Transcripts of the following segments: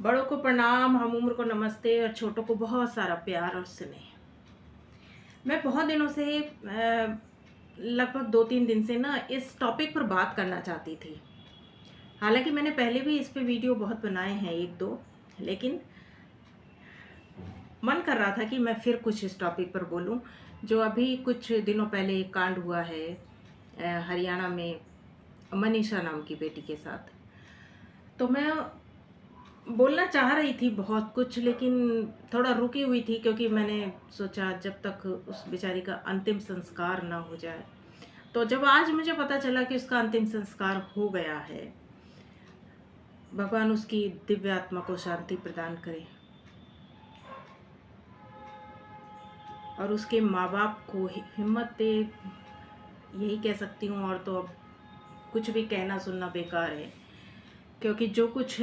बड़ों को प्रणाम, हम उम्र को नमस्ते और छोटों को बहुत सारा प्यार और स्नेह। मैं बहुत दिनों से लगभग 2-3 दिन से ना इस टॉपिक पर बात करना चाहती थी। हालाँकि मैंने पहले भी इस पे वीडियो बहुत बनाए हैं 1-2, लेकिन मन कर रहा था कि मैं फिर कुछ इस टॉपिक पर बोलूँ, जो अभी कुछ दिनों पहले एक कांड हुआ है हरियाणा में मनीषा नाम की बेटी के साथ। तो मैं बोलना चाह रही थी बहुत कुछ, लेकिन थोड़ा रुकी हुई थी क्योंकि मैंने सोचा जब तक उस बेचारी का अंतिम संस्कार ना हो जाए। तो जब आज मुझे पता चला कि उसका अंतिम संस्कार हो गया है, भगवान उसकी दिव्य आत्मा को शांति प्रदान करे और उसके माँ-बाप को हिम्मत दे, यही कह सकती हूँ। और तो अब कुछ भी कहना सुनना बेकार है, क्योंकि जो कुछ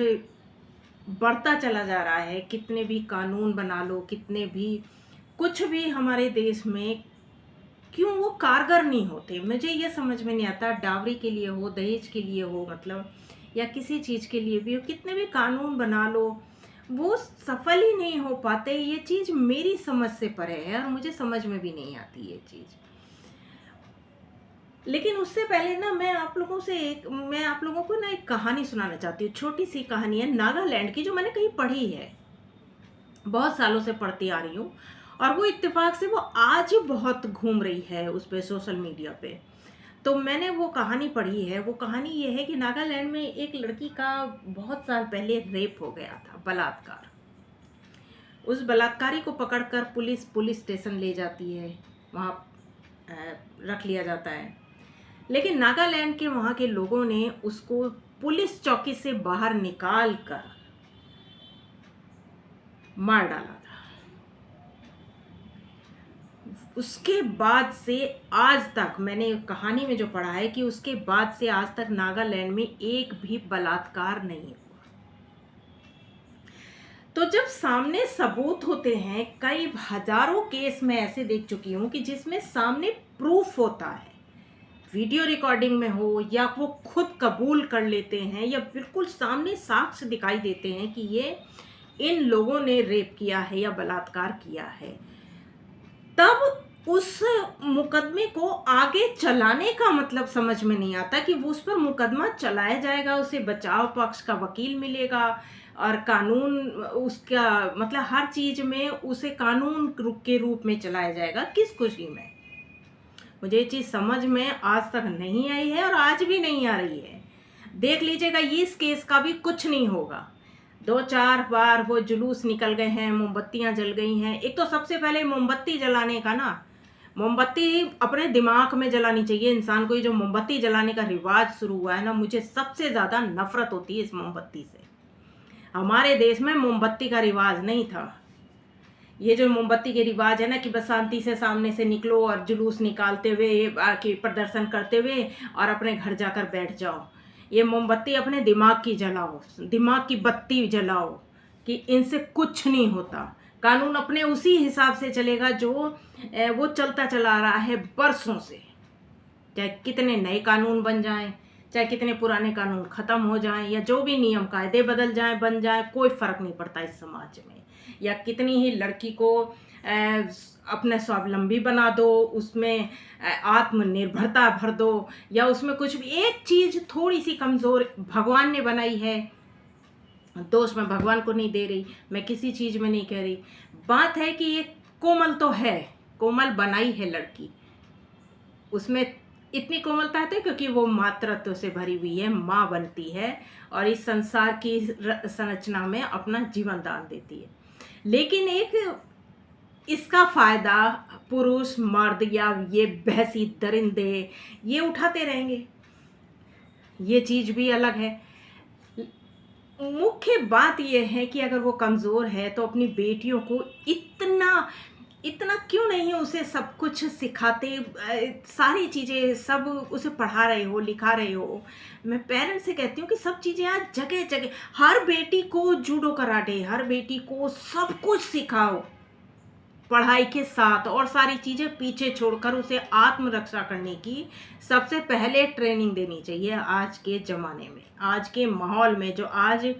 बढ़ता चला जा रहा है, कितने भी कानून बना लो, कितने भी कुछ भी हमारे देश में, क्यों वो कारगर नहीं होते? मुझे ये समझ में नहीं आता। डावरी के लिए हो, दहेज के लिए हो, मतलब या किसी चीज़ के लिए भी हो, कितने भी कानून बना लो, वो सफल ही नहीं हो पाते। ये चीज़ मेरी समझ से परे है और मुझे समझ में भी नहीं आती ये चीज़। लेकिन उससे पहले ना मैं आप लोगों को ना एक कहानी सुनाना चाहती हूँ। छोटी-सी कहानी है नागालैंड की, जो मैंने कहीं पढ़ी है। बहुत सालों से पढ़ती आ रही हूँ और वो इत्तेफाक से वो आज बहुत घूम रही है उस पे, सोशल मीडिया पे। तो मैंने वो कहानी पढ़ी है। वो कहानी ये है कि नागालैंड में एक लड़की का बहुत साल पहले रेप हो गया था, बलात्कार। उस बलात्कारी को पकड़कर पुलिस स्टेशन ले जाती है, वहाँ रख लिया जाता है। लेकिन नागालैंड के वहाँ के लोगों ने उसको पुलिस चौकी से बाहर निकाल कर मार डाला था। उसके बाद से आज तक, मैंने कहानी में जो पढ़ा है कि उसके बाद से आज तक नागालैंड में एक भी बलात्कार नहीं हुआ। तो जब सामने सबूत होते हैं, कई हजारों केस में ऐसे देख चुकी हूं कि जिसमें सामने प्रूफ होता है, वीडियो रिकॉर्डिंग में हो या वो खुद कबूल कर लेते हैं या बिल्कुल सामने साक्ष्य दिखाई देते हैं कि ये इन लोगों ने रेप किया है या बलात्कार किया है, तब उस मुकदमे को आगे चलाने का मतलब समझ में नहीं आता कि वो उस पर मुकदमा चलाया जाएगा, उसे बचाव पक्ष का वकील मिलेगा और कानून उसका मतलब हर चीज में उसे कानून के रूप में चलाया जाएगा। किस खुशी में? मुझे ये चीज समझ में आज तक नहीं आई है और आज भी नहीं आ रही है। देख लीजिएगा, इस केस का भी कुछ नहीं होगा। 2-4 बार वो जुलूस निकल गए हैं, मोमबत्तियां जल गई हैं। एक तो सबसे पहले मोमबत्ती जलाने का ना, मोमबत्ती अपने दिमाग में जलानी चाहिए इंसान को। ये जो मोमबत्ती जलाने का रिवाज शुरू हुआ है ना, मुझे सबसे ज़्यादा नफरत होती है इस मोमबत्ती से। हमारे देश में मोमबत्ती का रिवाज नहीं था। ये जो मोमबत्ती के रिवाज है ना कि बस शांति से सामने से निकलो और जुलूस निकालते हुए आके प्रदर्शन करते हुए और अपने घर जाकर बैठ जाओ। ये मोमबत्ती अपने दिमाग की जलाओ, दिमाग की बत्ती जलाओ कि इनसे कुछ नहीं होता। कानून अपने उसी हिसाब से चलेगा जो वो चलता चला रहा है बरसों से। चाहे कितने नए कानून बन जाएं, चाहे कितने पुराने कानून खत्म हो जाएं, या जो भी नियम कायदे बदल जाएं, बन जाएं, कोई फर्क नहीं पड़ता इस समाज में। या कितनी ही लड़की को अपने स्वावलंबी बना दो, उसमें आत्मनिर्भरता भर दो, या उसमें कुछ भी एक चीज थोड़ी सी कमजोर भगवान ने बनाई है, दोष मैं भगवान को नहीं दे रही, मैं किसी चीज में नहीं कह रही। बात है कि ये कोमल तो है, कोमल बनाई है लड़की, उसमें इतनी कोमलता है क्योंकि वो मातृत्व से भरी हुई है, माँ बनती है और इस संसार की संरचना में अपना जीवन दान देती है। लेकिन एक इसका फायदा पुरुष, मर्द या ये बहसी दरिंदे ये उठाते रहेंगे। ये चीज भी अलग है। मुख्य बात यह है कि अगर वो कमजोर है तो अपनी बेटियों को इतना इतना क्यों नहीं उसे सब कुछ सिखाते, सारी चीज़ें सब उसे पढ़ा रहे हो, लिखा रहे हो। मैं पेरेंट्स से कहती हूँ कि सब चीज़ें आज जगह जगह, हर बेटी को जूडो कराटे, हर बेटी को सब कुछ सिखाओ पढ़ाई के साथ, और सारी चीज़ें पीछे छोड़कर उसे आत्मरक्षा करने की सबसे पहले ट्रेनिंग देनी चाहिए। आज के ज़माने में, आज के माहौल में, जो आज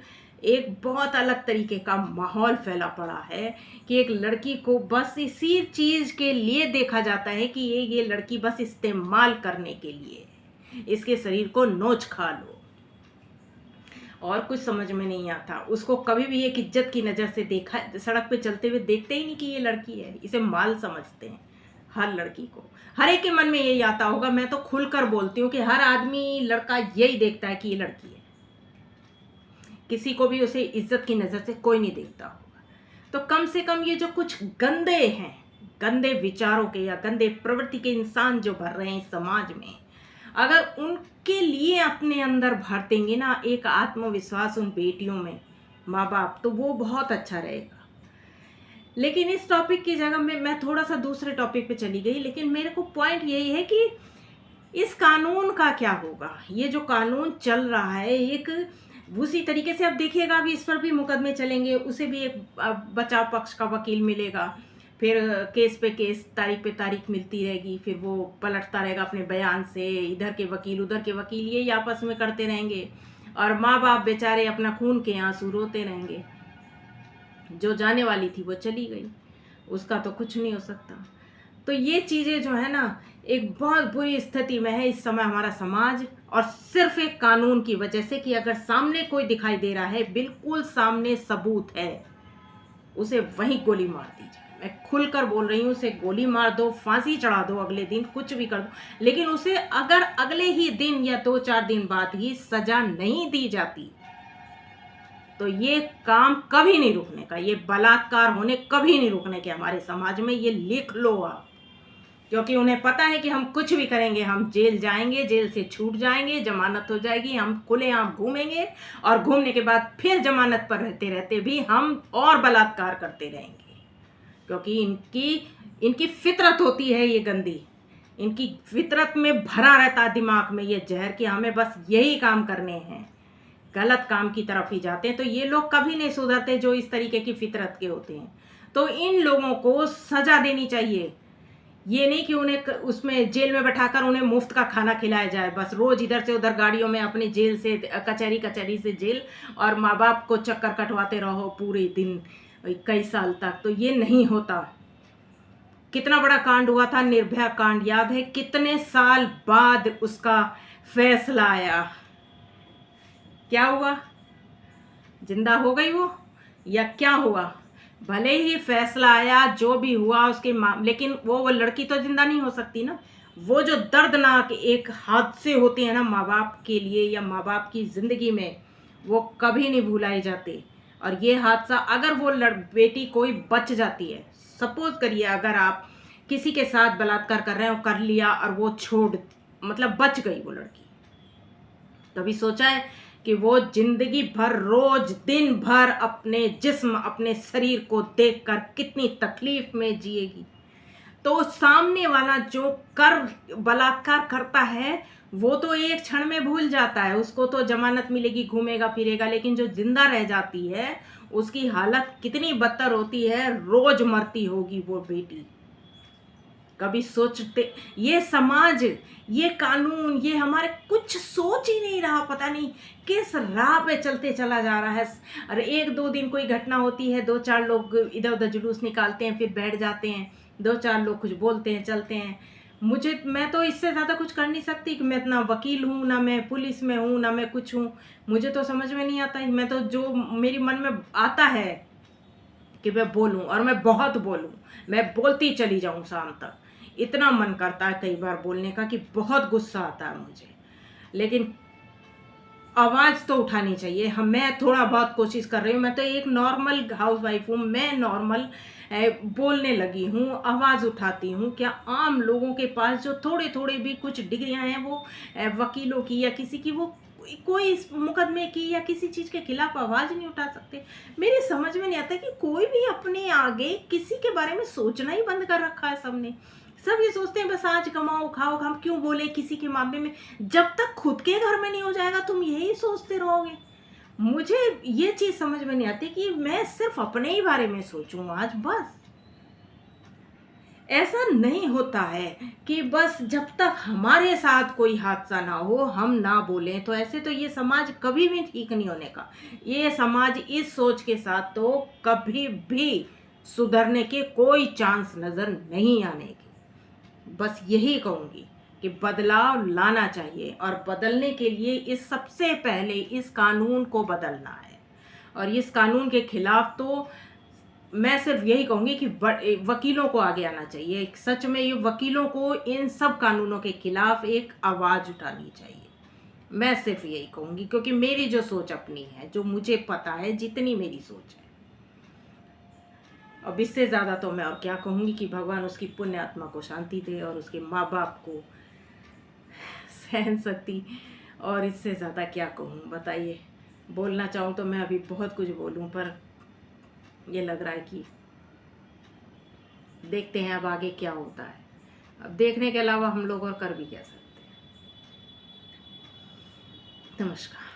एक बहुत अलग तरीके का माहौल फैला पड़ा है कि एक लड़की को बस इसी चीज़ के लिए देखा जाता है कि ये लड़की बस इस्तेमाल करने के लिए, इसके शरीर को नोच खा लो, और कुछ समझ में नहीं आता। उसको कभी भी एक इज्जत की नज़र से देखा, सड़क पे चलते हुए देखते ही नहीं कि ये लड़की है, इसे माल समझते हैं। हर लड़की को, हर एक के मन में यही आता होगा। मैं तो खुलकर बोलती हूँ कि हर आदमी, लड़का यही देखता है कि ये लड़की है, किसी को भी उसे इज्जत की नज़र से कोई नहीं देखता होगा। तो कम से कम ये जो कुछ गंदे हैं, गंदे विचारों के या गंदे प्रवृत्ति के इंसान जो भर रहे हैं समाज में, अगर उनके लिए अपने अंदर भर देंगे ना एक आत्मविश्वास उन बेटियों में, माँ बाप, तो वो बहुत अच्छा रहेगा। लेकिन इस टॉपिक की जगह में मैं थोड़ा सा दूसरे टॉपिक पे चली गई। लेकिन मेरे को पॉइंट यही है कि इस कानून का क्या होगा। ये जो कानून चल रहा है एक उसी तरीके से, अब देखिएगा अभी इस पर भी मुकदमे चलेंगे, उसे भी एक बचाव पक्ष का वकील मिलेगा, फिर केस पे केस, तारीख पे तारीख मिलती रहेगी, फिर वो पलटता रहेगा अपने बयान से, इधर के वकील उधर के वकील ये आपस में करते रहेंगे, और माँ बाप बेचारे अपना खून के आंसू रोते रहेंगे। जो जाने वाली थी वो चली गई, उसका तो कुछ नहीं हो सकता। तो ये चीज़ें जो है ना एक बहुत बुरी स्थिति में है इस समय हमारा समाज, और सिर्फ एक कानून की वजह से कि अगर सामने कोई दिखाई दे रहा है, बिल्कुल सामने सबूत है, उसे वहीं गोली मार दी जाए। मैं खुलकर बोल रही हूँ, उसे गोली मार दो, फांसी चढ़ा दो, अगले दिन कुछ भी कर दो, लेकिन उसे अगर अगले ही दिन या 2-4 दिन बाद ही सजा नहीं दी जाती तो ये काम कभी नहीं रुकने का, ये बलात्कार होने कभी नहीं रुकने के हमारे समाज में। ये लिख लो आप, क्योंकि उन्हें पता है कि हम कुछ भी करेंगे, हम जेल जाएंगे, जेल से छूट जाएंगे, जमानत हो जाएगी, हम खुलेआम घूमेंगे, और घूमने के बाद फिर जमानत पर रहते रहते भी हम और बलात्कार करते रहेंगे, क्योंकि इनकी फितरत होती है ये गंदी, इनकी फितरत में भरा रहता है दिमाग में ये जहर कि हमें बस यही काम करने हैं, गलत काम की तरफ ही जाते हैं। तो ये लोग कभी नहीं सुधरते जो इस तरीके की फितरत के होते हैं। तो इन लोगों को सजा देनी चाहिए। ये नहीं कि उन्हें उसमें जेल में बैठाकर उन्हें मुफ्त का खाना खिलाया जाए, बस रोज इधर से उधर गाड़ियों में अपने जेल से कचहरी से जेल, और माँ बाप को चक्कर कटवाते रहो पूरे दिन कई साल तक। तो ये नहीं होता। कितना बड़ा कांड हुआ था निर्भया कांड, याद है? कितने साल बाद उसका फैसला आया, क्या हुआ? जिंदा हो गई वो या क्या हुआ? भले ही फैसला आया, जो भी हुआ उसके लेकिन वो लड़की तो जिंदा नहीं हो सकती ना। वो जो दर्दनाक एक हादसे होते हैं ना माँ बाप के लिए या माँ बाप की ज़िंदगी में, वो कभी नहीं भुलाए जाते। और ये हादसा, अगर वो बेटी कोई बच जाती है, सपोज करिए अगर आप किसी के साथ बलात्कार कर रहे हो, कर लिया और वो मतलब बच गई वो लड़की, कभी सोचा है कि वो जिंदगी भर रोज दिन भर अपने जिस्म, अपने शरीर को देखकर कितनी तकलीफ में जिएगी? तो सामने वाला जो बलात्कार करता है वो तो एक क्षण में भूल जाता है, उसको तो जमानत मिलेगी, घूमेगा फिरेगा, लेकिन जो जिंदा रह जाती है उसकी हालत कितनी बदतर होती है, रोज मरती होगी वो बेटी। कभी सोचते? ये समाज, ये कानून, ये हमारे कुछ सोच ही नहीं रहा, पता नहीं किस राह पे चलते चला जा रहा है। और 1-2 दिन कोई घटना होती है, 2-4 लोग इधर उधर जुलूस निकालते हैं, फिर बैठ जाते हैं, 2-4 लोग कुछ बोलते हैं, चलते हैं। मैं तो इससे ज़्यादा कुछ कर नहीं सकती कि मैं ना वकील हूँ, ना मैं पुलिस में हूँ, ना मैं कुछ हूँ। मुझे तो समझ में नहीं आता। मैं तो जो मेरी मन में आता है कि मैं बोलूँ, और मैं बहुत बोलूँ, मैं बोलती चली जाऊँ शाम तक। इतना मन करता है कई बार बोलने का कि बहुत गुस्सा आता है मुझे, लेकिन आवाज़ तो उठानी चाहिए। मैं थोड़ा बहुत कोशिश कर रही हूँ। मैं तो एक नॉर्मल हाउसवाइफ हूँ, मैं नॉर्मल बोलने लगी हूँ, आवाज़ उठाती हूँ। क्या आम लोगों के पास जो थोड़े थोड़े भी कुछ डिग्रियाँ हैं, वो वकीलों की या किसी की, वो कोई इस मुकदमे की या किसी चीज़ के खिलाफ आवाज़ नहीं उठा सकते? मेरी समझ में नहीं आता कि कोई भी अपने आगे किसी के बारे में सोचना ही बंद कर रखा है सबने। सब ये सोचते हैं बस आज कमाओ खाओ, हम क्यों बोले किसी के मामले में। जब तक खुद के घर में नहीं हो जाएगा तुम यही सोचते रहोगे। मुझे ये चीज़ समझ में नहीं आती कि मैं सिर्फ अपने ही बारे में सोचूं आज बस। ऐसा नहीं होता है कि बस जब तक हमारे साथ कोई हादसा ना हो हम ना बोलें, तो ऐसे तो ये समाज कभी भी ठीक नहीं होने का। ये समाज इस सोच के साथ तो कभी भी सुधरने के कोई चांस नज़र नहीं आने की। बस यही कहूँगी कि बदलाव लाना चाहिए, और बदलने के लिए इस सबसे पहले इस कानून को बदलना है। और इस कानून के खिलाफ तो मैं सिर्फ यही कहूँगी कि वकीलों को आगे आना चाहिए। सच में ये वकीलों को इन सब कानूनों के खिलाफ एक आवाज़ उठानी चाहिए। मैं सिर्फ यही कहूँगी, क्योंकि मेरी जो सोच अपनी है, जो मुझे पता है, जितनी मेरी सोच है। अब इससे ज़्यादा तो मैं और क्या कहूँगी कि भगवान उसकी पुण्य आत्मा को शांति दे और उसके माँ बाप को सहन शक्ति। और इससे ज़्यादा क्या कहूँ बताइए। बोलना चाहूँ तो मैं अभी बहुत कुछ बोलूँ, पर ये लग रहा है कि देखते हैं अब आगे क्या होता है। अब देखने के अलावा हम लोग और कर भी क्या सकते हैं। नमस्कार।